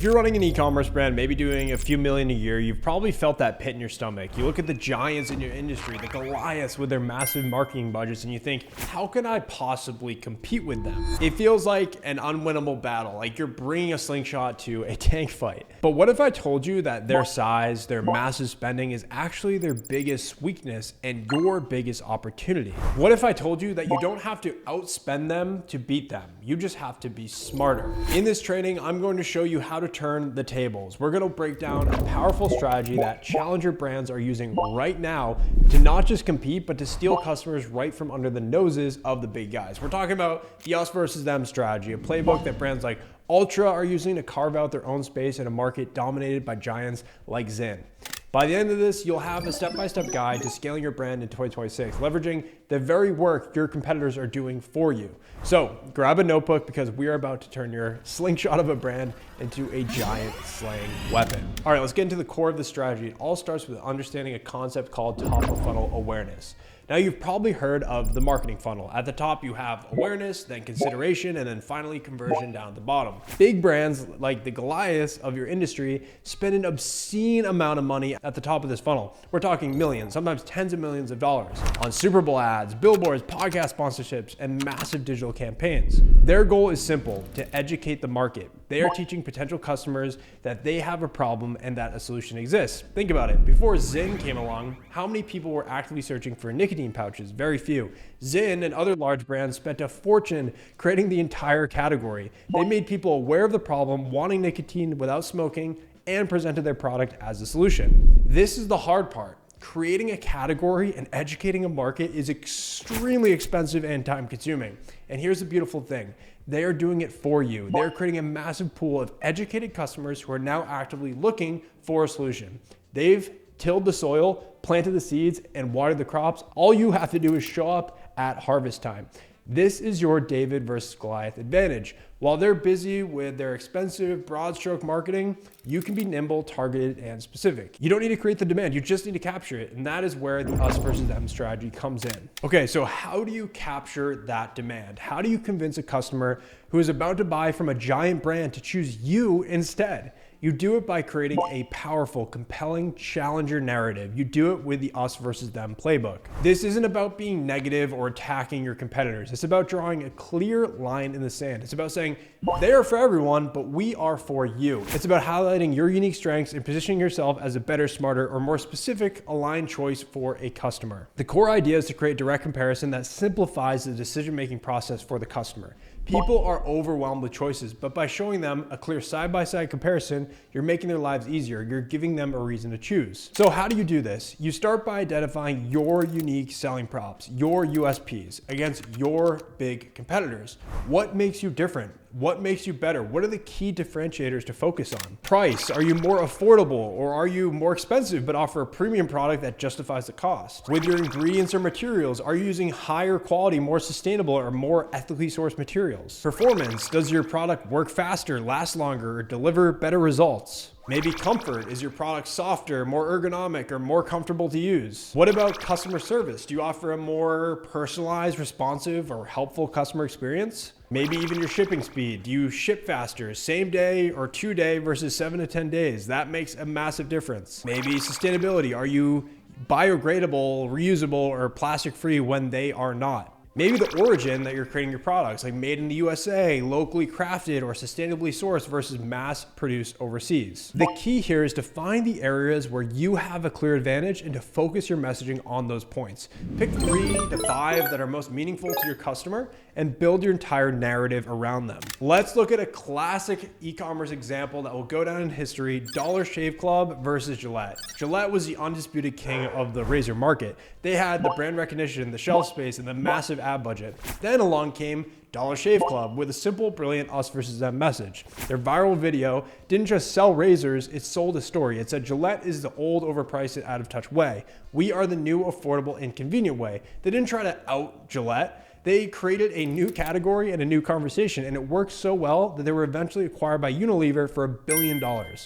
If you're running an e-commerce brand, maybe doing a few million a year, you've probably felt that pit in your stomach. You look at the giants in your industry, the Goliaths with their massive marketing budgets, and you think, how can I possibly compete with them? It feels like an unwinnable battle, like you're bringing a slingshot to a tank fight. But what if I told you that their size, their massive spending is actually their biggest weakness and your biggest opportunity? What if I told you that you don't have to outspend them to beat them? You just have to be smarter. In this training, I'm going to show you how to turn the tables. We're going to break down a powerful strategy that challenger brands are using right now to not just compete, but to steal customers right from under the noses of the big guys. We're talking about the us versus them strategy, a playbook that brands like Ultra are using to carve out their own space in a market dominated by giants like Zyn. By the end of this, you'll have a step-by-step guide to scaling your brand in 2026, leveraging the very work your competitors are doing for you. So grab a notebook because we are about to turn your slingshot of a brand into a giant slaying weapon. All right, let's get into the core of the strategy. It all starts with understanding a concept called top of funnel awareness. Now, you've probably heard of the marketing funnel. At the top, you have awareness, then consideration, and then finally conversion down at the bottom. Big brands like the Goliaths of your industry spend an obscene amount of money at the top of this funnel. We're talking millions, sometimes tens of millions of dollars on Super Bowl ads, billboards, podcast sponsorships, and massive digital campaigns. Their goal is simple: to educate the market. They are teaching potential customers that they have a problem and that a solution exists. Think about it. Before Zyn came along, how many people were actively searching for nicotine pouches? Very few. Zyn and other large brands spent a fortune creating the entire category. They made people aware of the problem, wanting nicotine without smoking, and presented their product as a solution. This is the hard part. Creating a category and educating a market is extremely expensive and time consuming. And here's the beautiful thing. They are doing it for you. They're creating a massive pool of educated customers who are now actively looking for a solution. They've tilled the soil, planted the seeds, and watered the crops. All you have to do is show up at harvest time. This is your David versus Goliath advantage. While they're busy with their expensive broad stroke marketing, you can be nimble, targeted, and specific. You don't need to create the demand, you just need to capture it. And that is where the us versus them strategy comes in. Okay, so how do you capture that demand? How do you convince a customer who is about to buy from a giant brand to choose you instead? You do it by creating a powerful, compelling challenger narrative. You do it with the us versus them playbook. This isn't about being negative or attacking your competitors. It's about drawing a clear line in the sand. It's about saying, they are for everyone, but we are for you. It's about highlighting your unique strengths and positioning yourself as a better, smarter, or more specific, aligned choice for a customer. The core idea is to create direct comparison that simplifies the decision-making process for the customer. People are overwhelmed with choices, but by showing them a clear side-by-side comparison, you're making their lives easier. You're giving them a reason to choose. So how do you do this? You start by identifying your unique selling props, your USPs against your big competitors. What makes you different? What makes you better? What are the key differentiators to focus on? Price. Are you more affordable or are you more expensive but offer a premium product that justifies the cost? With your ingredients or materials, are you using higher quality, more sustainable, or more ethically sourced materials? Performance. Does your product work faster, last longer, or deliver better results? Maybe comfort. Is your product softer, more ergonomic, or more comfortable to use? What about customer service? Do you offer a more personalized, responsive, or helpful customer experience? Maybe even your shipping speed. Do you ship faster, same day or 2-day versus 7 to 10 days? That makes a massive difference. Maybe sustainability. Are you biodegradable, reusable, or plastic-free when they are not? Maybe the origin that you're creating your products, like made in the USA, locally crafted, or sustainably sourced versus mass produced overseas. The key here is to find the areas where you have a clear advantage and to focus your messaging on those points. Pick 3 to 5 that are most meaningful to your customer and build your entire narrative around them. Let's look at a classic e-commerce example that will go down in history: Dollar Shave Club versus Gillette. Gillette was the undisputed king of the razor market. They had the brand recognition, the shelf space, and the massive ad budget. Then along came Dollar Shave Club with a simple, brilliant us versus them message. Their viral video didn't just sell razors, it sold a story. It said Gillette is the old, overpriced, and out of touch way. We are the new, affordable, and convenient way. They didn't try to out Gillette. They created a new category and a new conversation, and it worked so well that they were eventually acquired by Unilever for $1 billion.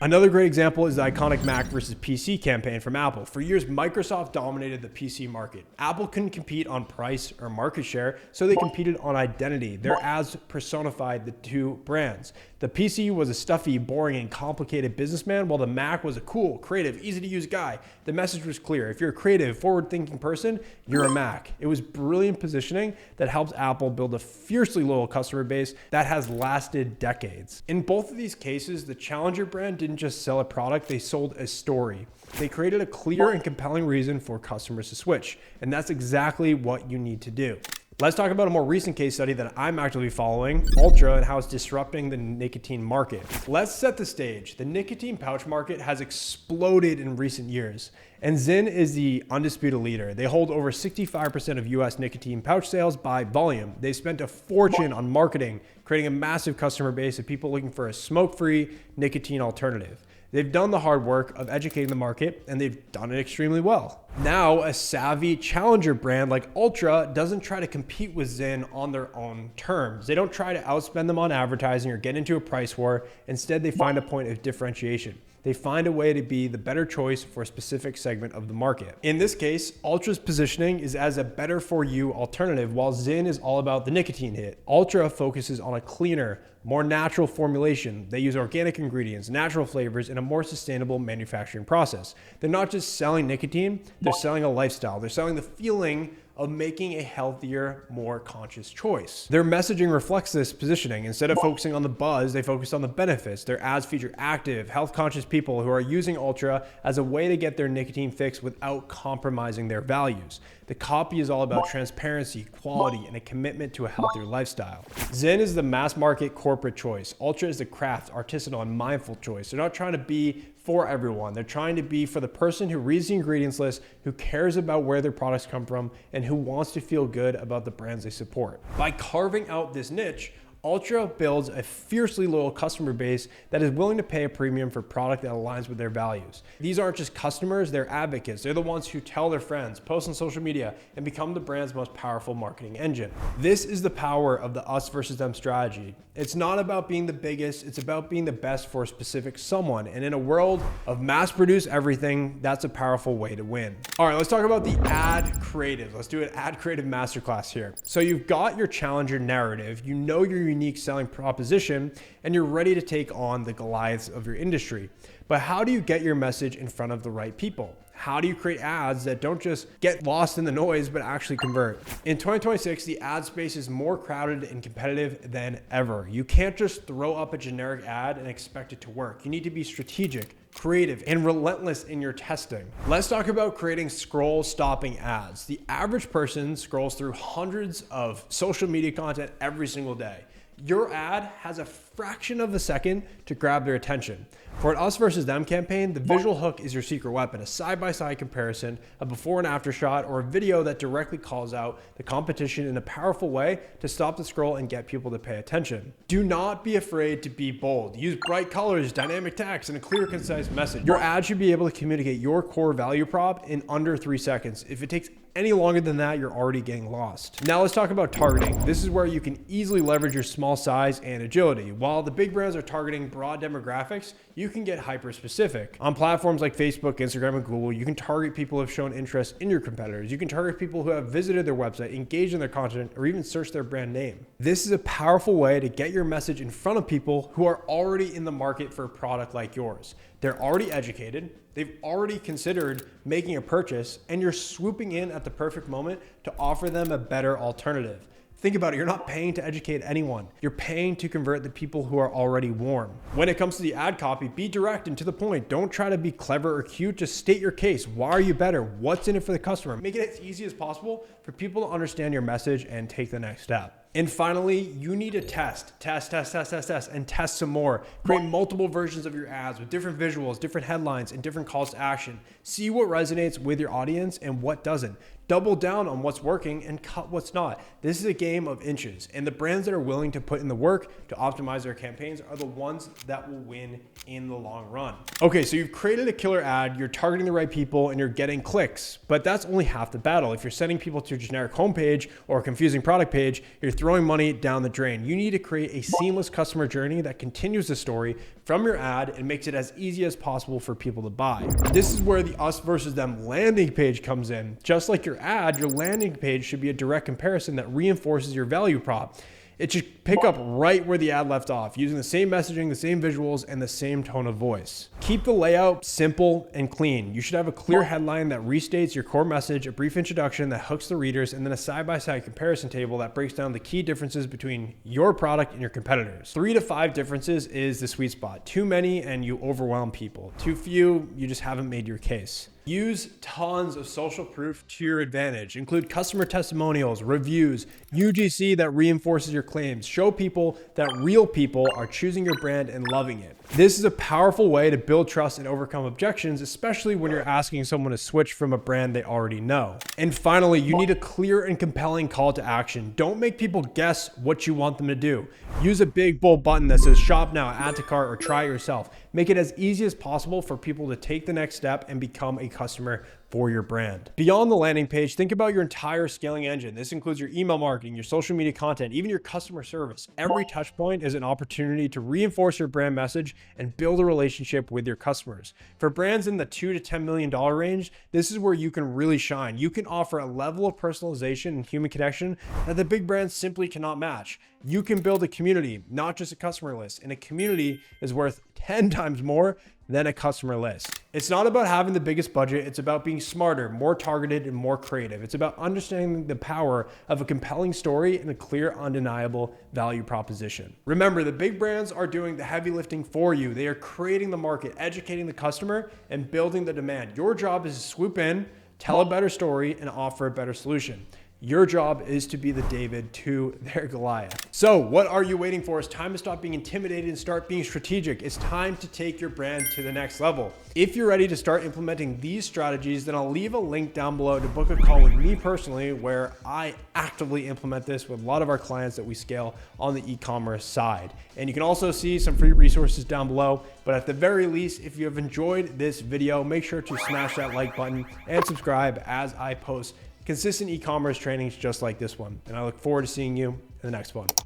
Another great example is the iconic Mac versus PC campaign from Apple. For years, Microsoft dominated the PC market. Apple couldn't compete on price or market share, so they competed on identity. Their ads personified the two brands. The PC was a stuffy, boring, and complicated businessman, while the Mac was a cool, creative, easy-to-use guy. The message was clear. If you're a creative, forward-thinking person, you're a Mac. It was brilliant positioning that helps Apple build a fiercely loyal customer base that has lasted decades. In both of these cases, the challenger brand didn't just sell a product, they sold a story. They created a clear and compelling reason for customers to switch, and that's exactly what you need to do. Let's talk about a more recent case study that I'm actively following, Ultra, and how it's disrupting the nicotine market. Let's set the stage. The nicotine pouch market has exploded in recent years, and Zyn is the undisputed leader. They hold over 65% of US nicotine pouch sales by volume. They spent a fortune on marketing, creating a massive customer base of people looking for a smoke-free nicotine alternative. They've done the hard work of educating the market, and they've done it extremely well. Now, a savvy challenger brand like Ultra doesn't try to compete with Zyn on their own terms. They don't try to outspend them on advertising or get into a price war. Instead, they find a point of differentiation. They find a way to be the better choice for a specific segment of the market. In this case, Ultra's positioning is as a better for you alternative, while Zyn is all about the nicotine hit. Ultra focuses on a cleaner, more natural formulation. They use organic ingredients, natural flavors, and a more sustainable manufacturing process. They're not just selling nicotine, they're selling a lifestyle. They're selling the feeling of making a healthier, more conscious choice. Their messaging reflects this positioning. Instead of focusing on the buzz, they focus on the benefits. Their ads feature active, health-conscious people who are using Ultra as a way to get their nicotine fix without compromising their values. The copy is all about transparency, quality, and a commitment to a healthier lifestyle. Zyn is the mass market corporate choice. Ultra is the craft, artisanal, and mindful choice. They're not trying to be for everyone. They're trying to be for the person who reads the ingredients list, who cares about where their products come from, and who wants to feel good about the brands they support. By carving out this niche, Ultra builds a fiercely loyal customer base that is willing to pay a premium for product that aligns with their values. These aren't just customers, they're advocates. They're the ones who tell their friends, post on social media, and become the brand's most powerful marketing engine. This is the power of the us versus them strategy. It's not about being the biggest, it's about being the best for a specific someone. And in a world of mass-produced everything, that's a powerful way to win. All right, let's talk about the ad creative. Let's do an ad creative masterclass here. So you've got your challenger narrative, you know your unique selling proposition, and you're ready to take on the Goliaths of your industry. But how do you get your message in front of the right people? How do you create ads that don't just get lost in the noise, but actually convert? In 2026, the ad space is more crowded and competitive than ever. You can't just throw up a generic ad and expect it to work. You need to be strategic, creative, and relentless in your testing. Let's talk about creating scroll-stopping ads. The average person scrolls through hundreds of social media content every single day. Your ad has a fraction of a second to grab their attention. For an us versus them campaign, the visual hook is your secret weapon, a side-by-side comparison, a before and after shot, or a video that directly calls out the competition in a powerful way to stop the scroll and get people to pay attention. Do not be afraid to be bold. Use bright colors, dynamic text, and a clear, concise message. Your ad should be able to communicate your core value prop in under 3 seconds. If it takes any longer than that, you're already getting lost. Now let's talk about targeting. This is where you can easily leverage your small size and agility. While the big brands are targeting broad demographics, you can get hyper specific. On platforms like Facebook, Instagram, and Google, you can target people who have shown interest in your competitors. You can target people who have visited their website, engaged in their content, or even searched their brand name. This is a powerful way to get your message in front of people who are already in the market for a product like yours. They're already educated, they've already considered making a purchase, and you're swooping in at the perfect moment to offer them a better alternative. Think about it, you're not paying to educate anyone. You're paying to convert the people who are already warm. When it comes to the ad copy, be direct and to the point. Don't try to be clever or cute, just state your case. Why are you better? What's in it for the customer? Make it as easy as possible for people to understand your message and take the next step. And finally, you need to test, and test some more. Create multiple versions of your ads with different visuals, different headlines, and different calls to action. See what resonates with your audience and what doesn't. Double down on what's working and cut what's not. This is a game of inches, and the brands that are willing to put in the work to optimize their campaigns are the ones that will win in the long run. Okay, so you've created a killer ad, you're targeting the right people, and you're getting clicks, but that's only half the battle. If you're sending people to a generic homepage or a confusing product page, you're throwing money down the drain. You need to create a seamless customer journey that continues the story from your ad and makes it as easy as possible for people to buy. This is where the us versus them landing page comes in. Just like your ad, your landing page should be a direct comparison that reinforces your value prop. It should pick up right where the ad left off, using the same messaging, the same visuals, and the same tone of voice. Keep the layout simple and clean. You should have a clear headline that restates your core message, a brief introduction that hooks the readers, and then a side-by-side comparison table that breaks down the key differences between your product and your competitors. 3 to 5 differences is the sweet spot. Too many and you overwhelm people. Too few, you just haven't made your case. Use tons of social proof to your advantage. Include customer testimonials, reviews, UGC that reinforces your claims. Show people that real people are choosing your brand and loving it. This is a powerful way to build trust and overcome objections, especially when you're asking someone to switch from a brand they already know. And finally, you need a clear and compelling call to action. Don't make people guess what you want them to do. Use a big bold button that says shop now, add to cart, or try it yourself. Make it as easy as possible for people to take the next step and become a customer for your brand. Beyond the landing page, think about your entire scaling engine. This includes your email marketing, your social media content, even your customer service. Every touch point is an opportunity to reinforce your brand message and build a relationship with your customers. For brands in the $2 to $10 million range, this is where you can really shine. You can offer a level of personalization and human connection that the big brands simply cannot match. You can build a community, not just a customer list, and a community is worth 10 times more than a customer list. It's not about having the biggest budget, it's about being smarter, more targeted, and more creative. It's about understanding the power of a compelling story and a clear, undeniable value proposition. Remember, the big brands are doing the heavy lifting for you. They are creating the market, educating the customer, and building the demand. Your job is to swoop in, tell a better story, and offer a better solution. Your job is to be the David to their Goliath. So what are you waiting for? It's time to stop being intimidated and start being strategic. It's time to take your brand to the next level. If you're ready to start implementing these strategies, then I'll leave a link down below to book a call with me personally, where I actively implement this with a lot of our clients that we scale on the e-commerce side. And you can also see some free resources down below. But at the very least, if you have enjoyed this video, make sure to smash that like button and subscribe as I post consistent e-commerce trainings just like this one. And I look forward to seeing you in the next one.